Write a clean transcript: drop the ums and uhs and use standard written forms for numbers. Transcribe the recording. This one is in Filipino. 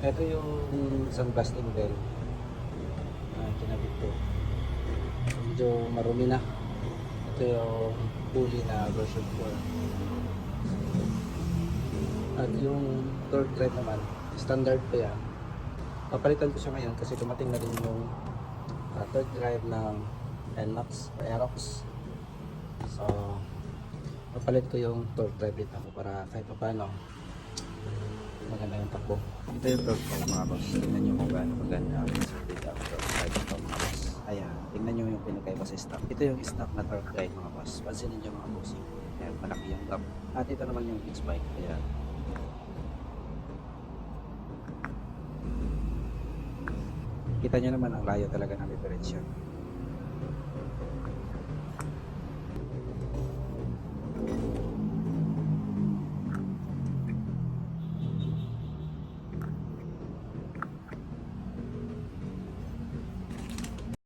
Ito yung isang blasting bell na kinabit ko. Medyo marumi na. Ito yung pulley na version 4. At yung torque drive naman, standard pa yan. Papalitan ko siya ngayon kasi dumating na rin yung torque drive ng NMAX o Aerox. So, papalit ko yung torque drive dito para kahit pa paano maganda yung takbo. Ito yung torque drive mga boss. Tingnan nyo kung gaano maganda ang dito ang torque drive ito mga boss. Ayan, tingnan nyo yung pinagkaiba sa stock. Ito yung stock na torque drive mga boss. Pansinin nyo mga boss. Ayan, malaki yung gap. At ito naman yung X-Bike. Ayan. Kita nyo naman ang layo talaga ng diferensya.